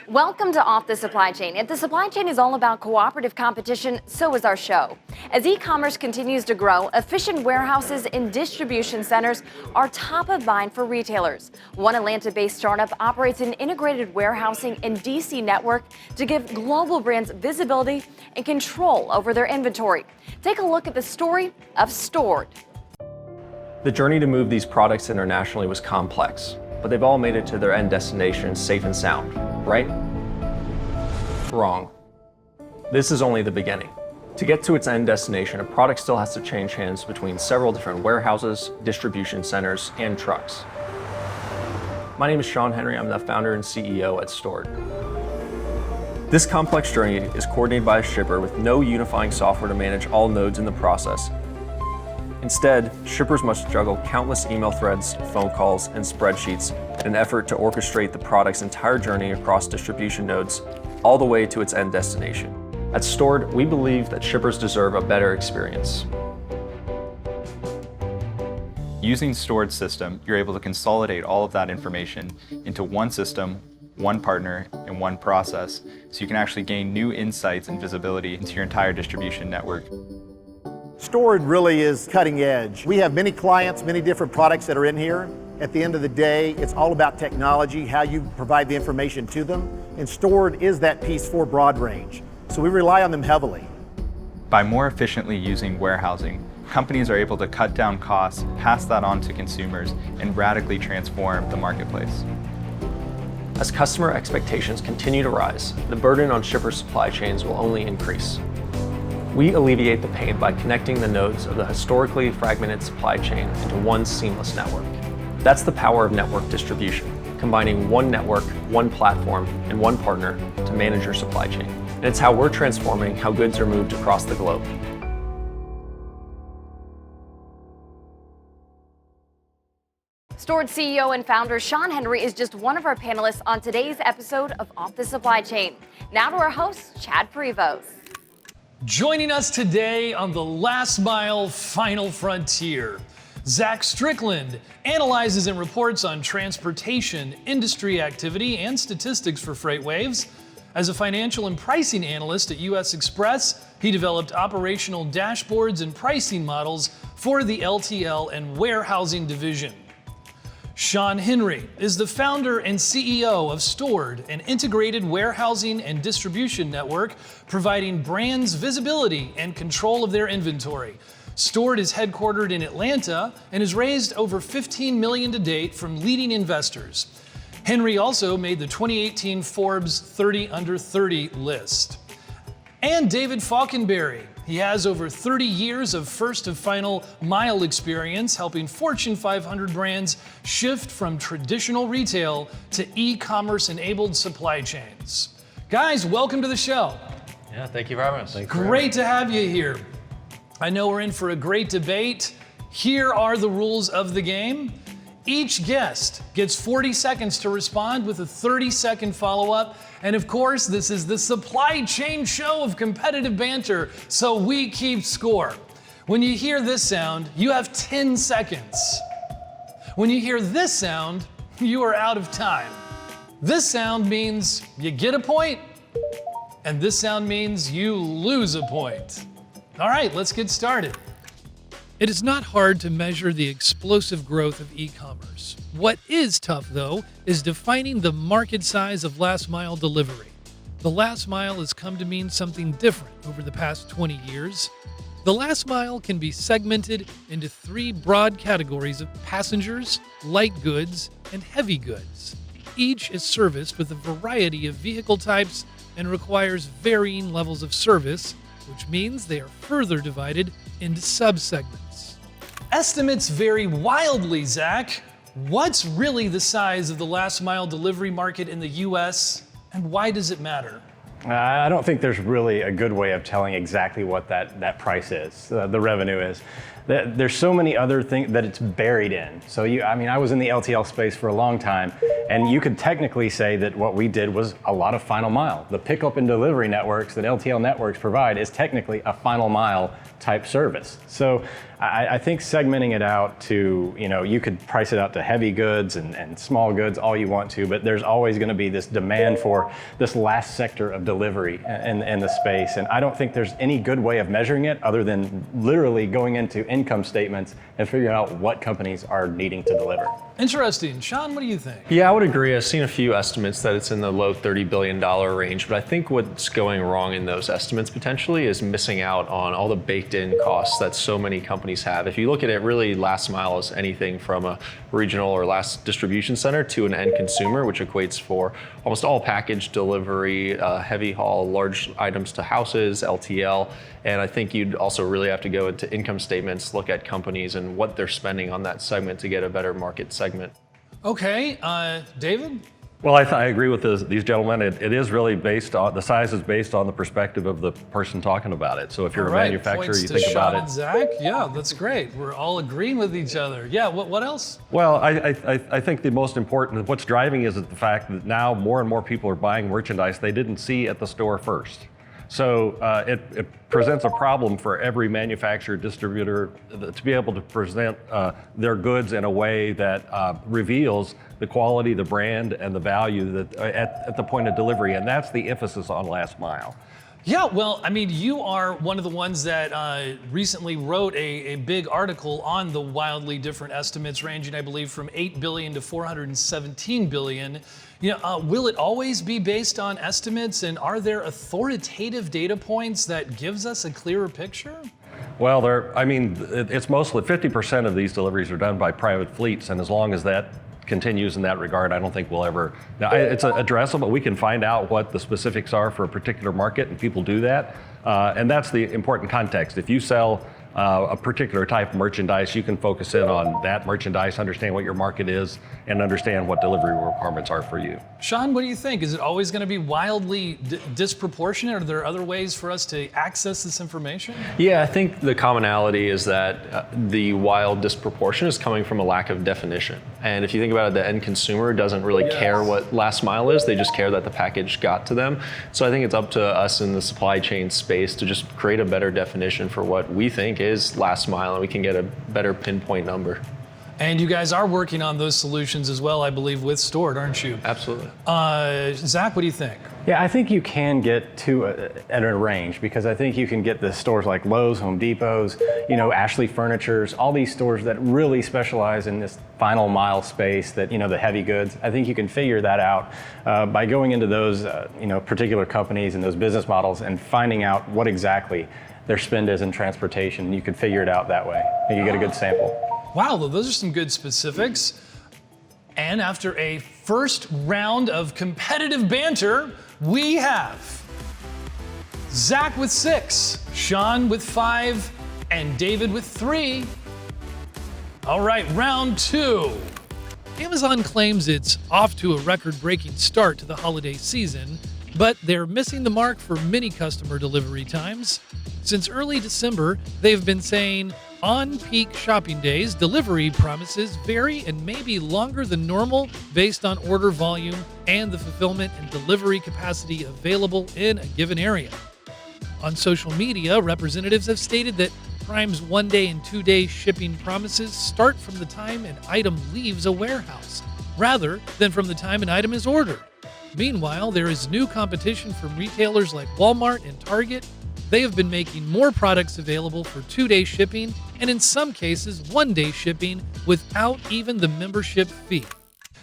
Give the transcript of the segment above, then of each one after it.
Welcome to Off the Supply Chain. If the supply chain is all about cooperative competition, so is our show. As e-commerce continues to grow, efficient warehouses and distribution centers are top of mind for retailers. One Atlanta-based startup operates an integrated warehousing and DC network to give global brands visibility and control over their inventory. Take a look at the story of Stored. The journey to move these products internationally was complex, but they've all made it to their end destination safe and sound, right? Wrong. This is only the beginning. To get to its end destination, a product still has to change hands between several different warehouses, distribution centers, and trucks. My name is Sean Henry. I'm the founder and CEO at Stored. This complex journey is coordinated by a shipper with no unifying software to manage all nodes in the process. Instead, shippers must juggle countless email threads, phone calls, and spreadsheets in an effort to orchestrate the product's entire journey across distribution nodes, all the way to its end destination. At Stored, we believe that shippers deserve a better experience. Using Stored's system, you're able to consolidate all of that information into one system, one partner, and one process, so you can actually gain new insights and visibility into your entire distribution network. Stored really is cutting edge. We have many clients, many different products that are in here. At the end of the day, it's all about technology, how you provide the information to them, and Stored is that piece for broad range. So we rely on them heavily. By more efficiently using warehousing, companies are able to cut down costs, pass that on to consumers, and radically transform the marketplace. As customer expectations continue to rise, the burden on shipper supply chains will only increase. We alleviate the pain by connecting the nodes of the historically fragmented supply chain into one seamless network. That's the power of network distribution, combining one network, one platform, and one partner to manage your supply chain. And it's how we're transforming how goods are moved across the globe. Stored CEO and founder Sean Henry is just one of our panelists on today's episode of Off the Supply Chain. Now to our host, Chad Prevost. Joining us today on the last mile final frontier, Zach Strickland analyzes and reports on transportation, industry activity, and statistics for FreightWaves. As a financial and pricing analyst at US Express, he developed operational dashboards and pricing models for the LTL and warehousing division. Sean Henry is the founder and CEO of Stored, an integrated warehousing and distribution network providing brands visibility and control of their inventory. Stored is headquartered in Atlanta and has raised over $15 million to date from leading investors. Henry also made the 2018 Forbes 30 Under 30 list. And David Falkenberry. He has over 30 years of first to final mile experience helping Fortune 500 brands shift from traditional retail to e-commerce enabled supply chains. Guys, welcome to the show. Yeah, thank you for having us. Great to have you here. I know we're in for a great debate. Here are the rules of the game. Each guest gets 40 seconds to respond with a 30-second follow-up. And of course, this is the supply chain show of competitive banter, so we keep score. When you hear this sound, you have 10 seconds. When you hear this sound, you are out of time. This sound means you get a point, and this sound means you lose a point. All right, let's get started. It is not hard to measure the explosive growth of e-commerce. What is tough, though, is defining the market size of last mile delivery. The last mile has come to mean something different over the past 20 years. The last mile can be segmented into three broad categories of passengers, light goods, and heavy goods. Each is serviced with a variety of vehicle types and requires varying levels of service, which means they are further divided into subsegments. Estimates vary wildly, Zach. What's really the size of the last mile delivery market in the US, and why does it matter? I don't think there's really a good way of telling exactly what that price is, the revenue is. There's so many other things that it's buried in. So I was in the LTL space for a long time, and you could technically say that what we did was a lot of final mile. The pickup and delivery networks that LTL networks provide is technically a final mile type service. So I think segmenting it out to, you could price it out to heavy goods and small goods all you want to, but there's always going to be this demand for this last sector of delivery in the space. And I don't think there's any good way of measuring it other than literally going into income statements and figuring out what companies are needing to deliver. Interesting. Sean, what do you think? Yeah, I would agree. I've seen a few estimates that it's in the low $30 billion range, but I think what's going wrong in those estimates potentially is missing out on all the baked in costs that so many companies have. If you look at it, really last mile is anything from a regional or last distribution center to an end consumer, which equates for almost all package delivery, heavy haul, large items to houses, LTL. And I think you'd also really have to go into income statements, look at companies and what they're spending on that segment to get a better market segment. Okay, David? Well, I agree with these gentlemen. It is really based on, the size is based on the perspective of the person talking about it. So if you're a manufacturer, points you to think Sean about and it. Zach. Yeah, that's great. We're all agreeing with each other. Yeah, what else? Well, I think the most important, what's driving is the fact that now more and more people are buying merchandise they didn't see at the store first. So it presents a problem for every manufacturer, distributor to be able to present their goods in a way that reveals the quality, the brand, and the value that at the point of delivery. And that's the emphasis on last mile. Yeah, well, you are one of the ones that recently wrote a big article on the wildly different estimates ranging, I believe, from 8 billion to 417 billion. Will it always be based on estimates, and are there authoritative data points that gives us a clearer picture? Well, it's mostly 50% of these deliveries are done by private fleets, and as long as that continues in that regard, I don't think we'll ever. Now, it's addressable. We can find out what the specifics are for a particular market, and people do that. And that's the important context. If you sell a particular type of merchandise, you can focus in on that merchandise, understand what your market is, and understand what delivery requirements are for you. Sean, what do you think? Is it always going to be wildly disproportionate? Are there other ways for us to access this information? Yeah, I think the commonality is that the wild disproportion is coming from a lack of definition. And if you think about it, the end consumer doesn't really care what last mile is. They just care that the package got to them. So I think it's up to us in the supply chain space to just create a better definition for what we think is last mile, and we can get a better pinpoint number. And you guys are working on those solutions as well, I believe, with Stored, aren't you? Absolutely. Zach, what do you think? Yeah, I think you can get to at a range, because I think you can get the stores like Lowe's, Home Depot's, Ashley Furniture's, all these stores that really specialize in this final mile space, that, the heavy goods. I think you can figure that out by going into those, particular companies and those business models and finding out what exactly their spend is in transportation. You can figure it out that way, and you get a good sample. Wow, those are some good specifics. And after a first round of competitive banter, we have Zach with 6, Sean with 5, and David with 3. All right, round 2. Amazon claims it's off to a record-breaking start to the holiday season, but they're missing the mark for many customer delivery times. Since early December, they've been saying on peak shopping days, delivery promises vary and may be longer than normal based on order volume and the fulfillment and delivery capacity available in a given area. On social media, representatives have stated that Prime's 1-day and 2-day shipping promises start from the time an item leaves a warehouse, rather than from the time an item is ordered. Meanwhile, there is new competition from retailers like Walmart and Target. They have been making more products available for 2-day shipping, and in some cases, 1-day shipping without even the membership fee.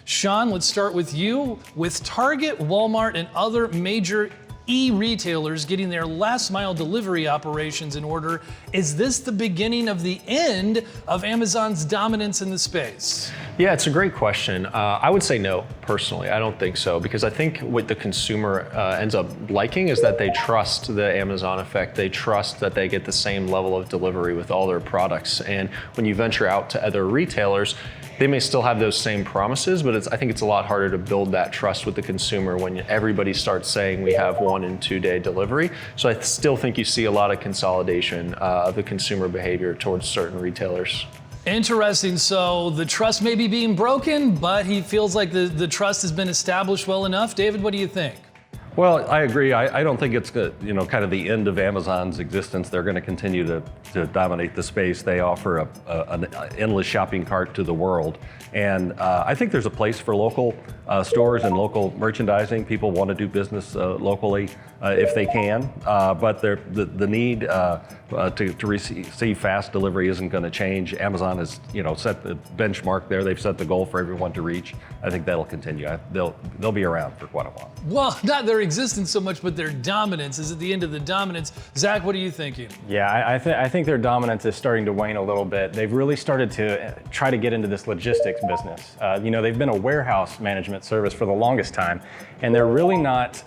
Sean, let's start with you. With Target, Walmart, and other major e-retailers getting their last mile delivery operations in order, is this the beginning of the end of Amazon's dominance in the space? Yeah, it's a great question. I would say no, personally. I don't think so, because I think what the consumer ends up liking is that they trust the Amazon effect. They trust that they get the same level of delivery with all their products. And when you venture out to other retailers, they may still have those same promises, but I think it's a lot harder to build that trust with the consumer when everybody starts saying we have 1 and 2 day delivery. So I still think you see a lot of consolidation of the consumer behavior towards certain retailers. Interesting. So the trust may be being broken, but he feels like the trust has been established well enough. David, what do you think? Well, I agree. I don't think it's kind of the end of Amazon's existence. They're going to continue to dominate the space. They offer an endless shopping cart to the world. And I think there's a place for local stores and local merchandising. People want to do business locally if they can, but the need to receive fast delivery isn't going to change. Amazon has set the benchmark there. They've set the goal for everyone to reach. I think that'll continue. They'll be around for quite a while. Well, not their existence so much, but their dominance is at the end of the dominance. Zach, what are you thinking? Yeah, I think their dominance is starting to wane a little bit. They've really started to try to get into this logistics business. They've been a warehouse management service for the longest time, and they're really not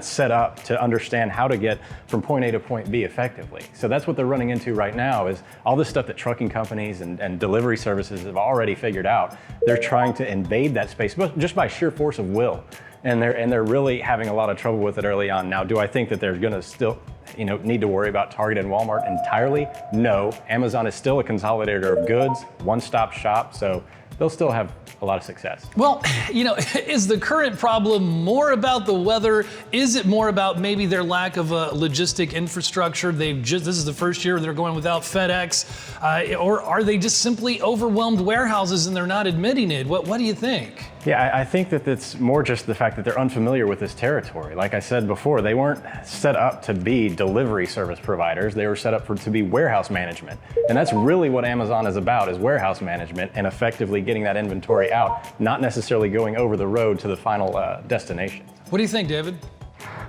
set up to understand how to get from point A to point B effectively. So that's what they're running into right now, is all this stuff that trucking companies and delivery services have already figured out. They're trying to invade that space just by sheer force of will. And they're really having a lot of trouble with it early on. Now, do I think that they're gonna still need to worry about Target and Walmart entirely? No. Amazon is still a consolidator of goods, one-stop shop, so they'll still have a lot of success. Well, is the current problem more about the weather? Is it more about maybe their lack of a logistic infrastructure? This is the first year they're going without FedEx, or are they just simply overwhelmed warehouses and they're not admitting it? What do you think? Yeah, I think that it's more just the fact that they're unfamiliar with this territory. Like I said before, they weren't set up to be delivery service providers. They were set up to be warehouse management. And that's really what Amazon is about, is warehouse management and effectively getting that inventory out, not necessarily going over the road to the final destination. What do you think, David?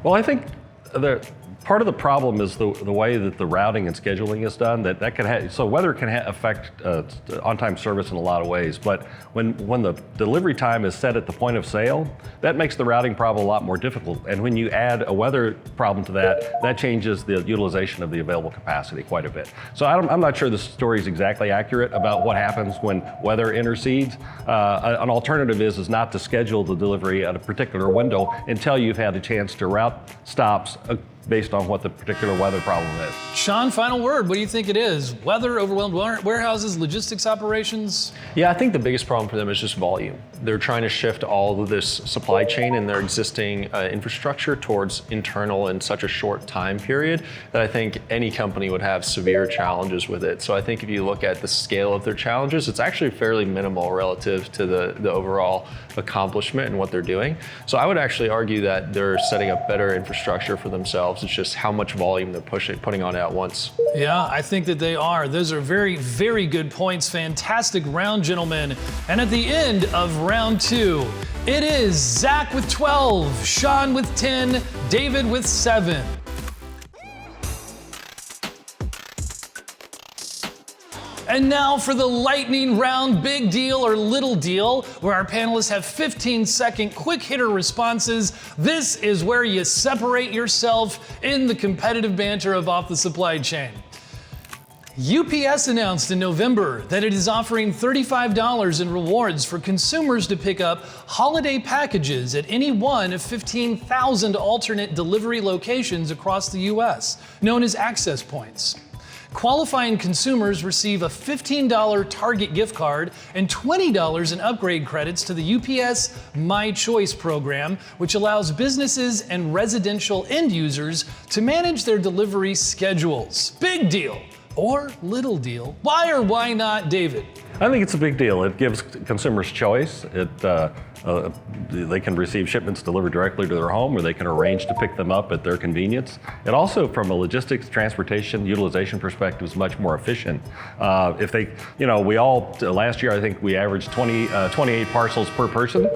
Well, I think part of the problem is the way that the routing and scheduling is done. That can have, so weather can affect on-time service in a lot of ways. But when the delivery time is set at the point of sale, that makes the routing problem a lot more difficult. And when you add a weather problem to that changes the utilization of the available capacity quite a bit. So I'm not sure the story is exactly accurate about what happens when weather intercedes. An alternative is not to schedule the delivery at a particular window until you've had a chance to route stops based on what the particular weather problem is. Sean, final word. What do you think it is? Weather, overwhelmed warehouses, logistics operations? Yeah, I think the biggest problem for them is just volume. They're trying to shift all of this supply chain and their existing infrastructure towards internal in such a short time period that I think any company would have severe challenges with it. So I think if you look at the scale of their challenges, it's actually fairly minimal relative to the overall accomplishment and what they're doing. So I would actually argue that they're setting up better infrastructure for themselves. It's just how much volume they're putting on at once. Yeah, I think that they are. Those are very, very good points. Fantastic round, gentlemen. And at the end of round 2, it is Zach with 12, Sean with 10, David with 7. And now for the lightning round, big deal or little deal, where our panelists have 15-second quick hitter responses. This is where you separate yourself in the competitive banter of Off the Supply Chain. UPS announced in November that it is offering $35 in rewards for consumers to pick up holiday packages at any one of 15,000 alternate delivery locations across the US, known as access points. Qualifying consumers receive a $15 Target gift card and $20 in upgrade credits to the UPS My Choice program, which allows businesses and residential end users to manage their delivery schedules. Big deal or little deal? Why or why not, David? I think it's a big deal. It gives consumers choice. They can receive shipments delivered directly to their home, or they can arrange to pick them up at their convenience. It also, from a logistics, transportation, utilization perspective, is much more efficient. If they, last year I think we averaged 28 parcels per person.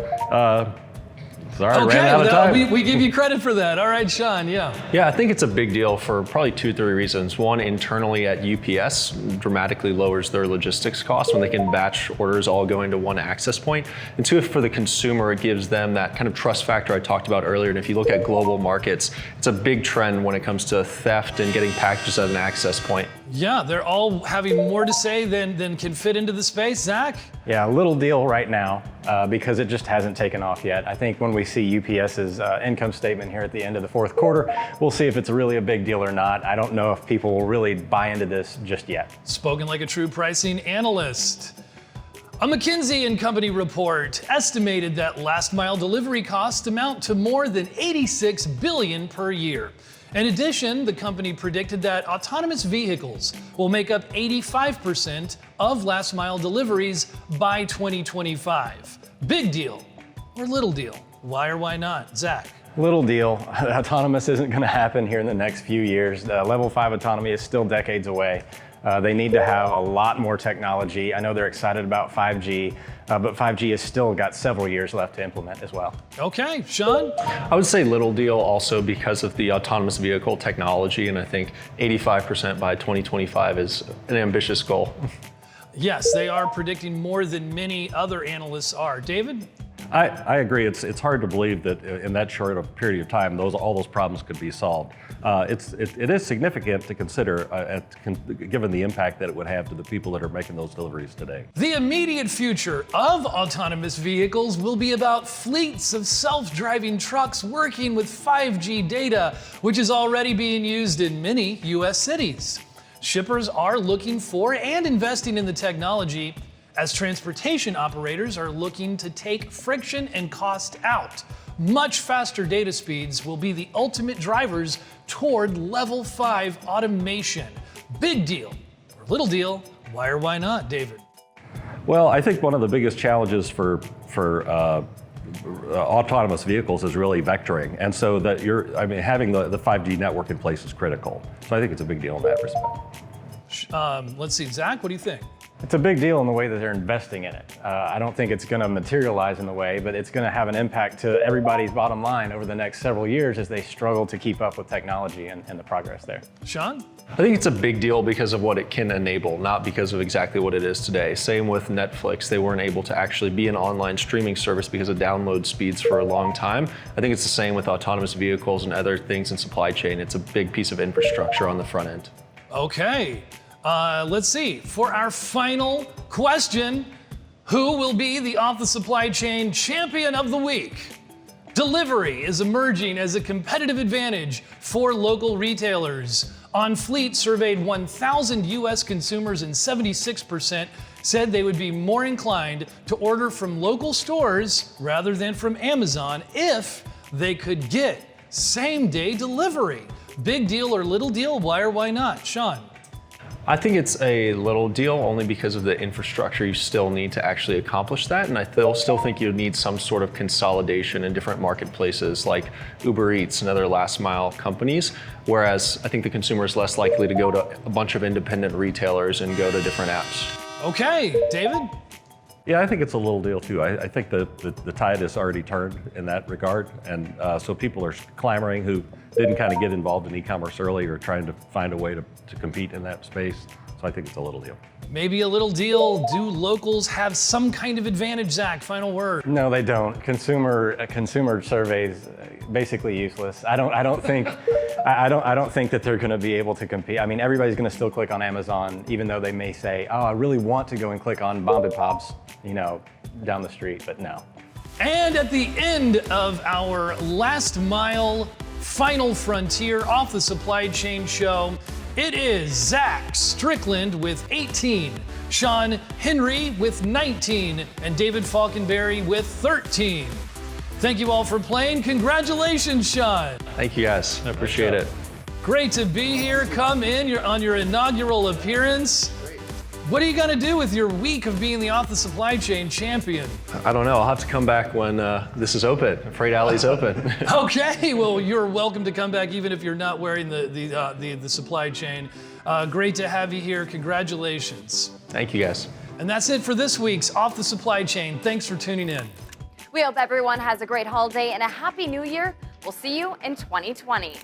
Sorry, Okay, ran out of time. we give you credit for that. All right, Sean, yeah. Yeah, I think it's a big deal for probably 2-3 reasons. One, internally at UPS, dramatically lowers their logistics costs when they can batch orders all going to one access point. And two, for the consumer, it gives them that kind of trust factor I talked about earlier. And if you look at global markets, it's a big trend when it comes to theft and getting packages at an access point. Yeah, they're all having more to say than can fit into the space. Zach? Yeah, a little deal right now because it just hasn't taken off yet. I think when we see UPS's income statement here at the end of the fourth quarter, we'll see if it's really a big deal or not. I don't know if people will really buy into this just yet. Spoken like a true pricing analyst. A McKinsey & Company report estimated that last mile delivery costs amount to more than $86 billion per year. In addition, the company predicted that autonomous vehicles will make up 85% of last mile deliveries by 2025. Big deal or little deal? Why or why not? Zach? Little deal. Autonomous isn't going to happen here in the next few years. Level 5 autonomy is still decades away. They need to have a lot more technology. I know they're excited about 5G, but 5G has still got several years left to implement as well. Okay, Sean? I would say little deal also because of the autonomous vehicle technology, and I think 85% by 2025 is an ambitious goal. Yes, they are predicting more than many other analysts are. David? I agree. It's hard to believe that in that short of period of time, all those problems could be solved. It is significant to consider, given the impact that it would have to the people that are making those deliveries today. The immediate future of autonomous vehicles will be about fleets of self-driving trucks working with 5G data, which is already being used in many U.S. cities. Shippers are looking for and investing in the technology, as transportation operators are looking to take friction and cost out. Much faster data speeds will be the ultimate drivers toward level 5 automation. Big deal or little deal? Why or why not, David? Well, I think one of the biggest challenges for autonomous vehicles is really vectoring, and so that having the 5G network in place is critical. So I think it's a big deal in that respect. Let's see, Zach, what do you think? It's a big deal in the way that they're investing in it. I don't think it's going to materialize in the way, but it's going to have an impact to everybody's bottom line over the next several years as they struggle to keep up with technology and the progress there. Sean? I think it's a big deal because of what it can enable, not because of exactly what it is today. Same with Netflix. They weren't able to actually be an online streaming service because of download speeds for a long time. I think it's the same with autonomous vehicles and other things in supply chain. It's a big piece of infrastructure on the front end. Okay. Let's see. For our final question, who will be the Off the Supply Chain Champion of the Week? Delivery is emerging as a competitive advantage for local retailers. On Fleet surveyed 1,000 U.S. consumers and 76% said they would be more inclined to order from local stores rather than from Amazon if they could get same-day delivery. Big deal or little deal? Why or why not? Sean? I think it's a little deal only because of the infrastructure you still need to actually accomplish that. And I still think you need some sort of consolidation in different marketplaces like Uber Eats and other last mile companies. Whereas I think the consumer is less likely to go to a bunch of independent retailers and go to different apps. Okay, David? Yeah, I think it's a little deal too. I think the tide has already turned in that regard. And so people are clamoring who didn't kind of get involved in e-commerce early or trying to find a way to compete in that space. So I think it's a little deal. Maybe a little deal. Do locals have some kind of advantage, Zach? Final word. No, they don't. Consumer surveys basically useless. I don't think that they're going to be able to compete. I mean, everybody's going to still click on Amazon, even though they may say, "Oh, I really want to go and click on Bomb and Pops," down the street. But no. And at the end of our last mile, final frontier off the supply chain show, it is Zach Strickland with 18, Sean Henry with 19, and David Falconberry with 13. Thank you all for playing. Congratulations, Sean. Thank you guys, I appreciate it. Great to be here. Come in, you're on your inaugural appearance. What are you gonna do with your week of being the Off the Supply Chain champion? I don't know, I'll have to come back when this is open, Freight Alley's open. Okay, well, you're welcome to come back even if you're not wearing the supply chain. Great to have you here, congratulations. Thank you guys. And that's it for this week's Off the Supply Chain. Thanks for tuning in. We hope everyone has a great holiday and a happy new year. We'll see you in 2020.